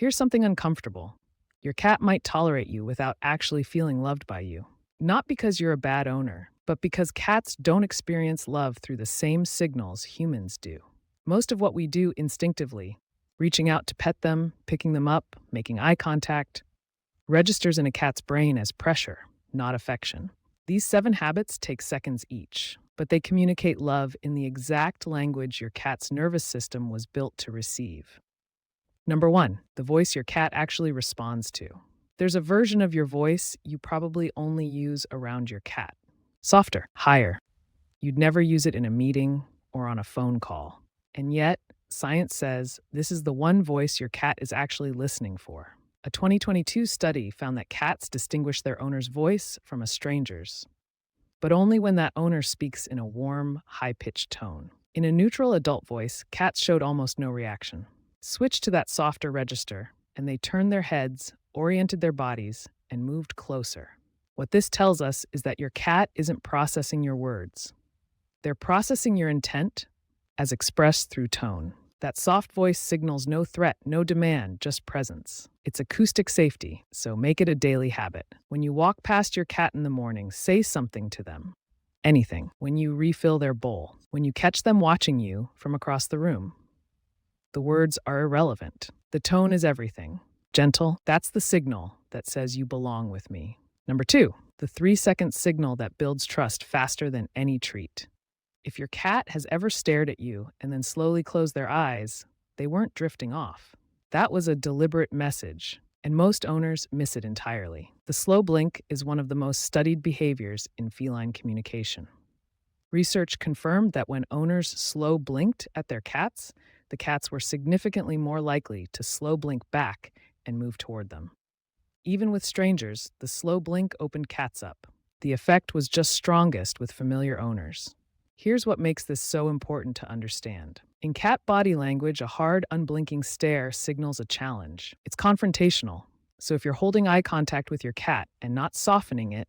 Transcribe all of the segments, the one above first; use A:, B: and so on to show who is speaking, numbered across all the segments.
A: Here's something uncomfortable. Your cat might tolerate you without actually feeling loved by you. Not because you're a bad owner, but because cats don't experience love through the same signals humans do. Most of what we do instinctively, reaching out to pet them, picking them up, making eye contact, registers in a cat's brain as pressure, not affection. These 7 habits take seconds each, but they communicate love in the exact language your cat's nervous system was built to receive. Number 1, the voice your cat actually responds to. There's a version of your voice you probably only use around your cat. Softer, higher. You'd never use it in a meeting or on a phone call. And yet, science says this is the one voice your cat is actually listening for. A 2022 study found that cats distinguish their owner's voice from a stranger's, but only when that owner speaks in a warm, high-pitched tone. In a neutral adult voice, cats showed almost no reaction. Switch to that softer register, and they turned their heads, oriented their bodies, and moved closer. What this tells us is that your cat isn't processing your words. They're processing your intent as expressed through tone. That soft voice signals no threat, no demand, just presence. It's acoustic safety, so make it a daily habit. When you walk past your cat in the morning, say something to them. Anything. When you refill their bowl. When you catch them watching you from across the room. The words are irrelevant. The tone is everything. Gentle, that's the signal that says you belong with me. Number 2, the 3-second signal that builds trust faster than any treat. If your cat has ever stared at you and then slowly closed their eyes, they weren't drifting off. That was a deliberate message, and most owners miss it entirely. The slow blink is one of the most studied behaviors in feline communication. Research confirmed that when owners slow blinked at their cats, the cats were significantly more likely to slow blink back and move toward them. Even with strangers, the slow blink opened cats up. The effect was just strongest with familiar owners. Here's what makes this so important to understand. In cat body language, a hard, unblinking stare signals a challenge. It's confrontational. So if you're holding eye contact with your cat and not softening it,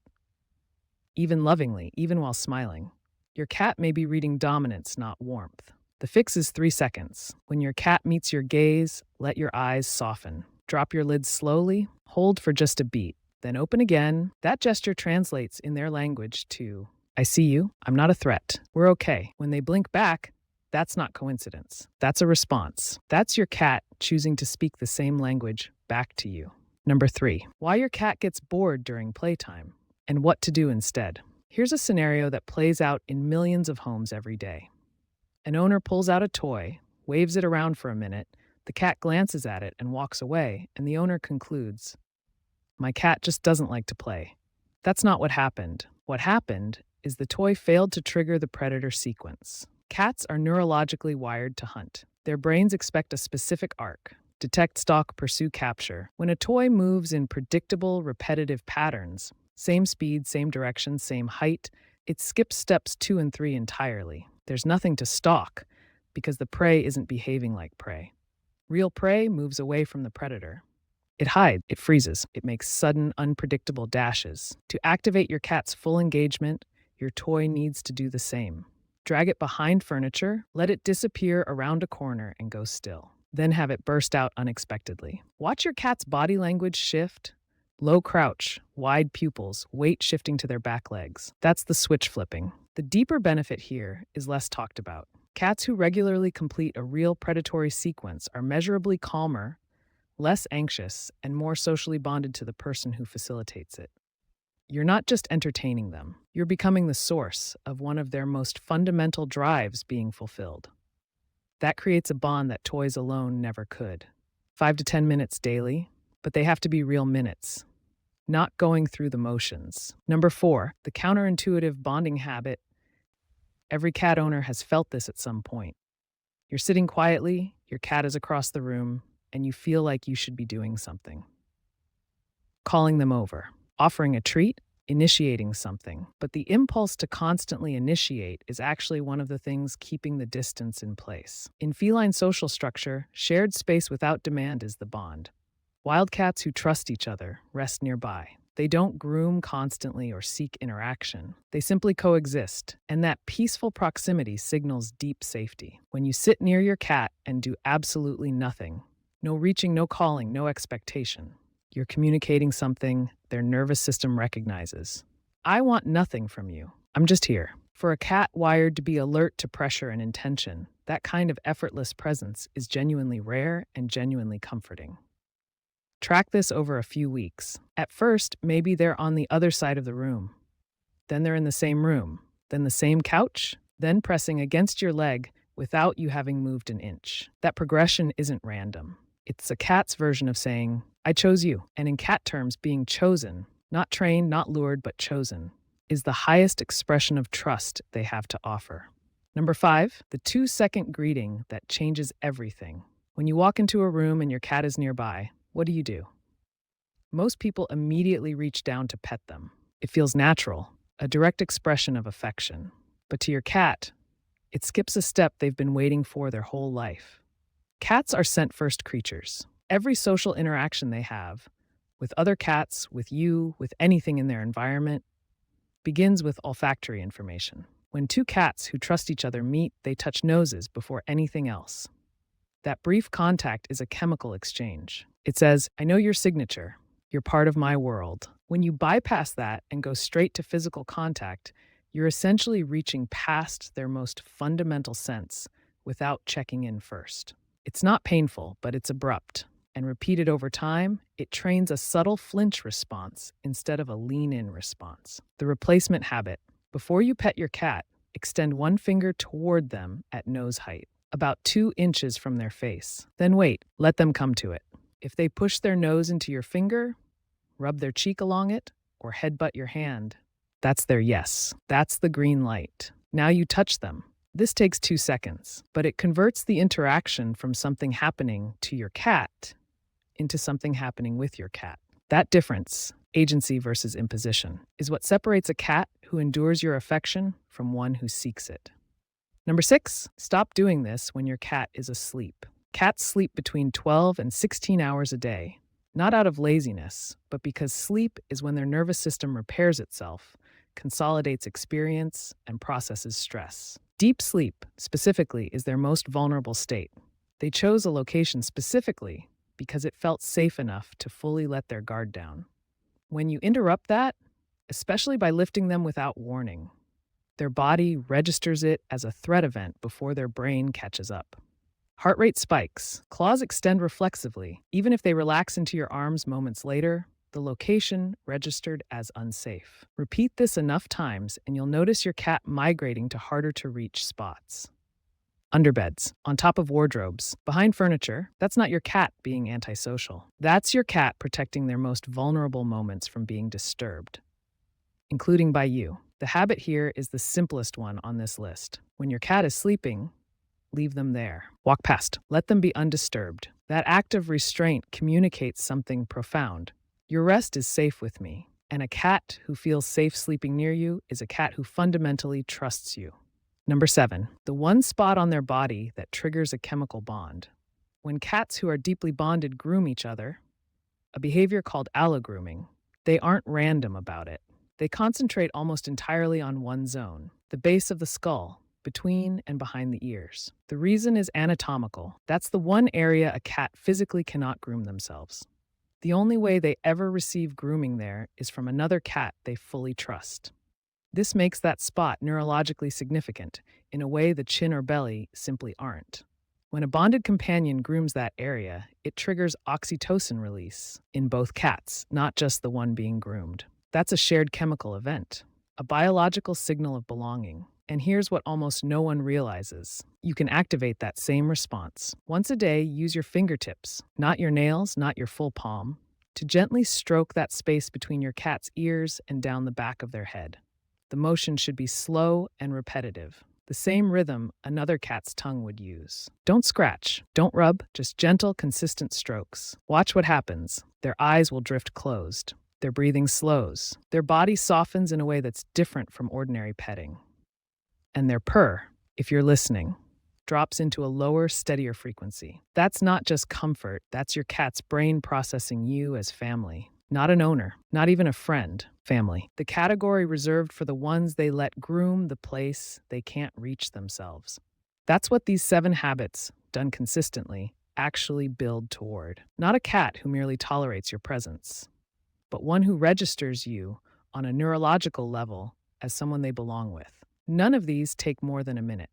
A: even lovingly, even while smiling, your cat may be reading dominance, not warmth. The fix is 3 seconds. When your cat meets your gaze, let your eyes soften. Drop your lids slowly, hold for just a beat, then open again. That gesture translates in their language to, I see you, I'm not a threat, we're okay. When they blink back, that's not coincidence. That's a response. That's your cat choosing to speak the same language back to you. Number 3, why your cat gets bored during playtime and what to do instead. Here's a scenario that plays out in millions of homes every day. An owner pulls out a toy, waves it around for a minute, the cat glances at it and walks away, and the owner concludes, my cat just doesn't like to play. That's not what happened. What happened is the toy failed to trigger the predator sequence. Cats are neurologically wired to hunt. Their brains expect a specific arc: detect, stalk, pursue, capture. When a toy moves in predictable, repetitive patterns, same speed, same direction, same height, it skips steps 2 and 3 entirely. There's nothing to stalk because the prey isn't behaving like prey. Real prey moves away from the predator. It hides, it freezes, it makes sudden, unpredictable dashes. To activate your cat's full engagement, your toy needs to do the same. Drag it behind furniture, let it disappear around a corner and go still. Then have it burst out unexpectedly. Watch your cat's body language shift. Low crouch, wide pupils, weight shifting to their back legs. That's the switch flipping. The deeper benefit here is less talked about. Cats who regularly complete a real predatory sequence are measurably calmer, less anxious, and more socially bonded to the person who facilitates it. You're not just entertaining them, you're becoming the source of one of their most fundamental drives being fulfilled. That creates a bond that toys alone never could. 5 to 10 minutes daily, but they have to be real minutes, not going through the motions. Number 4, the counterintuitive bonding habit. Every cat owner has felt this at some point. You're sitting quietly, your cat is across the room, and you feel like you should be doing something. Calling them over, offering a treat, initiating something. But the impulse to constantly initiate is actually one of the things keeping the distance in place. In feline social structure, shared space without demand is the bond. Wildcats who trust each other rest nearby. They don't groom constantly or seek interaction. They simply coexist, and that peaceful proximity signals deep safety. When you sit near your cat and do absolutely nothing, No reaching, no calling, no expectation. You're communicating something their nervous system recognizes. I want nothing from you. I'm just here. For a cat wired to be alert to pressure and intention, that kind of effortless presence is genuinely rare and genuinely comforting. Track this over a few weeks. At first, maybe they're on the other side of the room. Then they're in the same room. Then the same couch. Then pressing against your leg without you having moved an inch. That progression isn't random. It's a cat's version of saying, I chose you. And in cat terms, being chosen, not trained, not lured, but chosen, is the highest expression of trust they have to offer. Number 5, the 2-second greeting that changes everything. When you walk into a room and your cat is nearby, what do? Most people immediately reach down to pet them. It feels natural, a direct expression of affection. But to your cat, it skips a step they've been waiting for their whole life. Cats are scent-first creatures. Every social interaction they have, with other cats, with you, with anything in their environment, begins with olfactory information. When two cats who trust each other meet, they touch noses before anything else. That brief contact is a chemical exchange. It says, I know your signature. You're part of my world. When you bypass that and go straight to physical contact, you're essentially reaching past their most fundamental sense without checking in first. It's not painful, but it's abrupt. And repeated over time, it trains a subtle flinch response instead of a lean-in response. The replacement habit. Before you pet your cat, extend one finger toward them at nose height, about 2 inches from their face. Then wait, let them come to it. If they push their nose into your finger, rub their cheek along it, or headbutt your hand, that's their yes. That's the green light. Now you touch them. This takes 2 seconds, but it converts the interaction from something happening to your cat into something happening with your cat. That difference, agency versus imposition, is what separates a cat who endures your affection from one who seeks it. Number 6, stop doing this when your cat is asleep. Cats sleep between 12 and 16 hours a day, not out of laziness, but because sleep is when their nervous system repairs itself, consolidates experience, and processes stress. Deep sleep, specifically, is their most vulnerable state. They chose a location specifically because it felt safe enough to fully let their guard down. When you interrupt that, especially by lifting them without warning, their body registers it as a threat event before their brain catches up. Heart rate spikes, claws extend reflexively. Even if they relax into your arms moments later, the location registered as unsafe. Repeat this enough times and you'll notice your cat migrating to harder to reach spots. Underbeds, on top of wardrobes, behind furniture, that's not your cat being antisocial. That's your cat protecting their most vulnerable moments from being disturbed, including by you. The habit here is the simplest one on this list. When your cat is sleeping, leave them there. Walk past. Let them be undisturbed. That act of restraint communicates something profound. Your rest is safe with me, and a cat who feels safe sleeping near you is a cat who fundamentally trusts you. Number 7, the one spot on their body that triggers a chemical bond. When cats who are deeply bonded groom each other, a behavior called allogrooming, they aren't random about it. They concentrate almost entirely on one zone, the base of the skull, between and behind the ears. The reason is anatomical. That's the one area a cat physically cannot groom themselves. The only way they ever receive grooming there is from another cat they fully trust. This makes that spot neurologically significant in a way the chin or belly simply aren't. When a bonded companion grooms that area, it triggers oxytocin release in both cats, not just the one being groomed. That's a shared chemical event, a biological signal of belonging. And here's what almost no one realizes. You can activate that same response. Once a day, use your fingertips, not your nails, not your full palm, to gently stroke that space between your cat's ears and down the back of their head. The motion should be slow and repetitive, the same rhythm another cat's tongue would use. Don't scratch, don't rub, just gentle, consistent strokes. Watch what happens. Their eyes will drift closed. Their breathing slows. Their body softens in a way that's different from ordinary petting. And their purr, if you're listening, drops into a lower, steadier frequency. That's not just comfort, that's your cat's brain processing you as family. Not an owner, not even a friend, family. The category reserved for the ones they let groom the place they can't reach themselves. That's what these 7 habits, done consistently, actually build toward. Not a cat who merely tolerates your presence, but one who registers you on a neurological level as someone they belong with. None of these take more than a minute,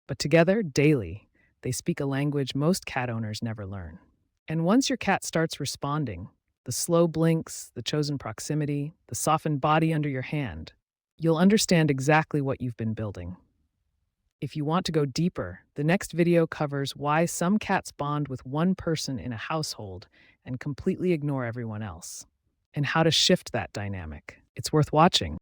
A: but together, daily, they speak a language most cat owners never learn. And once your cat starts responding, the slow blinks, the chosen proximity, the softened body under your hand, you'll understand exactly what you've been building. If you want to go deeper, the next video covers why some cats bond with one person in a household and completely ignore everyone else, and how to shift that dynamic. It's worth watching.